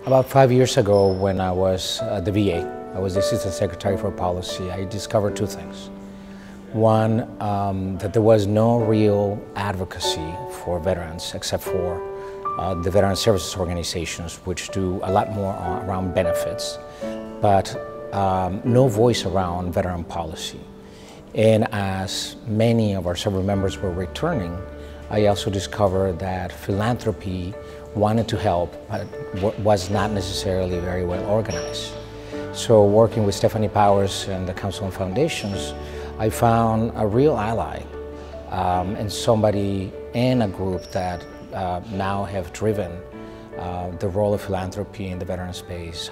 About 5 years ago, when I was at the VA, I was the Assistant Secretary for Policy, I discovered two things. One, that there was no real advocacy for veterans except for the veteran services organizations, which do a lot more around benefits, but no voice around veteran policy. And as many of our service members were returning, I also discovered that philanthropy wanted to help, but was not necessarily very well organized. So working with Stephanie Powers and the Council on Foundations, I found a real ally and somebody in a group that now have driven the role of philanthropy in the veteran space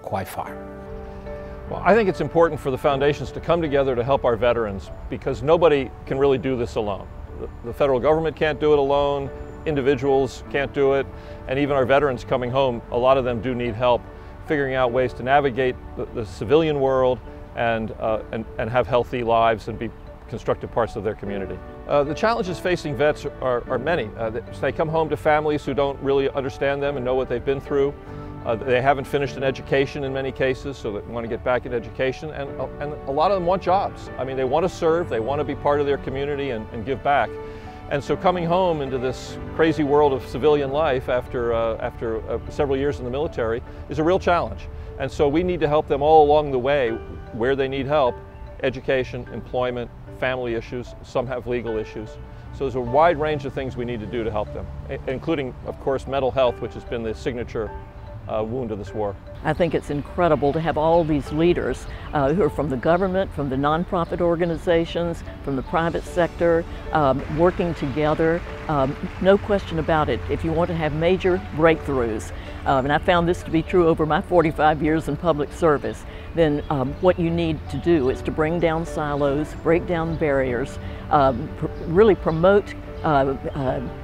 quite far. Well, I think it's important for the foundations to come together to help our veterans because nobody can really do this alone. The federal government can't do it alone, individuals can't do it, and even our veterans coming home, a lot of them do need help figuring out ways to navigate the civilian world and have healthy lives and be constructive parts of their community. The challenges facing vets are many. They come home to families who don't really understand them and know what they've been through. They haven't finished an education in many cases, so they want to get back in education, and a lot of them want jobs. I mean, they want to serve, they want to be part of their community and give back. And so coming home into this crazy world of civilian life after several years in the military is a real challenge. And so we need to help them all along the way where they need help: education, employment, family issues, some have legal issues. So there's a wide range of things we need to do to help them, including, of course, mental health, which has been the signature wound of this war. I think it's incredible to have all these leaders who are from the government, from the nonprofit organizations, from the private sector, working together. No question about it. If you want to have major breakthroughs, and I found this to be true over my 45 years in public service, then what you need to do is to bring down silos, break down barriers, really promote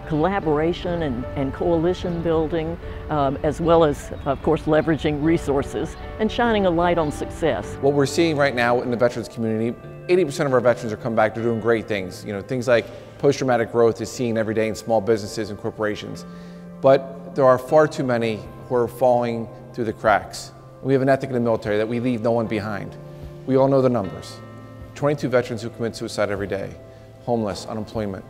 collaboration and coalition building, as well as, of course, leveraging resources and shining a light on success. What we're seeing right now in the veterans community, 80% of our veterans are coming back to doing great things. You know, things like post-traumatic growth is seen every day in small businesses and corporations. But there are far too many who are falling through the cracks. We have an ethic in the military that we leave no one behind. We all know the numbers. 22 veterans who commit suicide every day, homeless, unemployment.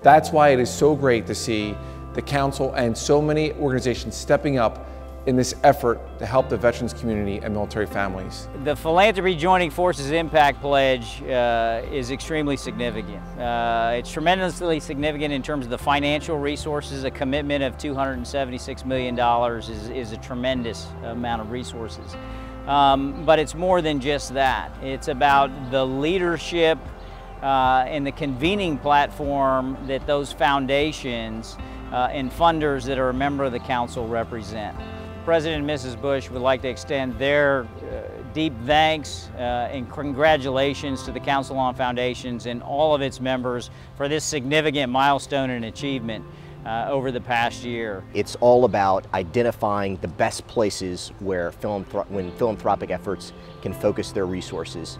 That's why it is so great to see the Council and so many organizations stepping up in this effort to help the veterans community and military families. The Philanthropy-Joining Forces Impact Pledge is extremely significant. It's tremendously significant in terms of the financial resources. A commitment of $276 million is a tremendous amount of resources. But it's more than just that. It's about the leadership and the convening platform that those foundations and funders that are a member of the Council represent. President and Mrs. Bush would like to extend their deep thanks and congratulations to the Council on Foundations and all of its members for this significant milestone and achievement over the past year. It's all about identifying the best places where philanthropic efforts can focus their resources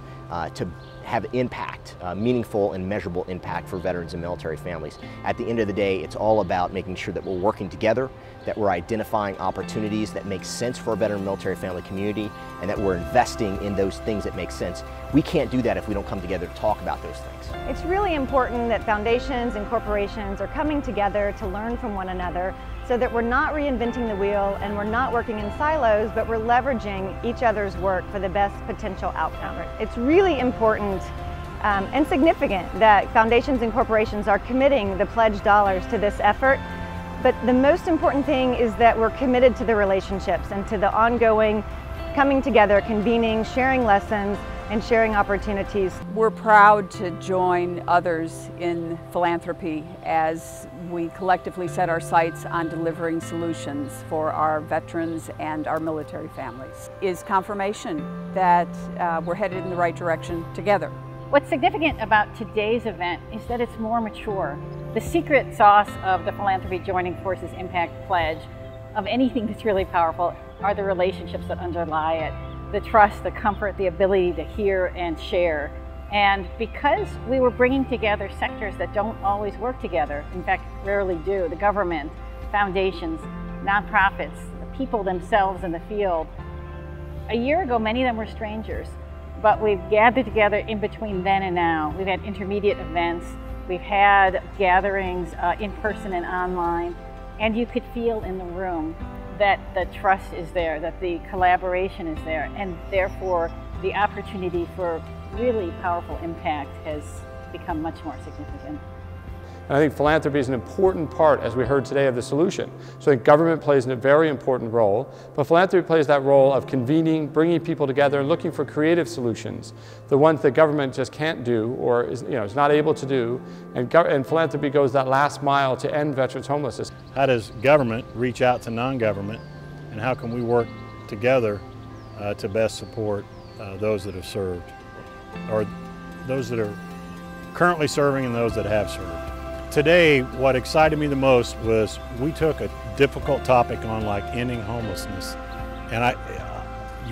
to have impact, meaningful and measurable impact for veterans and military families. At the end of the day, it's all about making sure that we're working together, that we're identifying opportunities that make sense for our veteran and military family community, and that we're investing in those things that make sense. We can't do that if we don't come together to talk about those things. It's really important that foundations and corporations are coming together to learn from one another so that we're not reinventing the wheel and we're not working in silos, but we're leveraging each other's work for the best potential outcome. It's really important and significant that foundations and corporations are committing the pledged dollars to this effort. But the most important thing is that we're committed to the relationships and to the ongoing coming together, convening, sharing lessons, and sharing opportunities. We're proud to join others in philanthropy as we collectively set our sights on delivering solutions for our veterans and our military families. Is confirmation that we're headed in the right direction together. What's significant about today's event is that it's more mature. The secret sauce of the Philanthropy-Joining Forces Impact Pledge, of anything that's really powerful, are the relationships that underlie it. The trust, the comfort, the ability to hear and share. And because we were bringing together sectors that don't always work together, in fact, rarely do, the government, foundations, nonprofits, the people themselves in the field. A year ago, many of them were strangers, but we've gathered together in between then and now. We've had intermediate events, we've had gatherings in person and online, and you could feel in the room that the trust is there, that the collaboration is there, and therefore the opportunity for really powerful impact has become much more significant. And I think philanthropy is an important part, as we heard today, of the solution. So I think government plays a very important role, but philanthropy plays that role of convening, bringing people together and looking for creative solutions, the ones that government just can't do or is not able to do, and philanthropy goes that last mile to end veterans' homelessness. How does government reach out to non-government, and how can we work together to best support those that have served, or those that are currently serving and those that have served? Today, what excited me the most was we took a difficult topic on like ending homelessness, and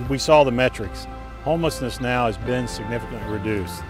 we saw the metrics. Homelessness now has been significantly reduced.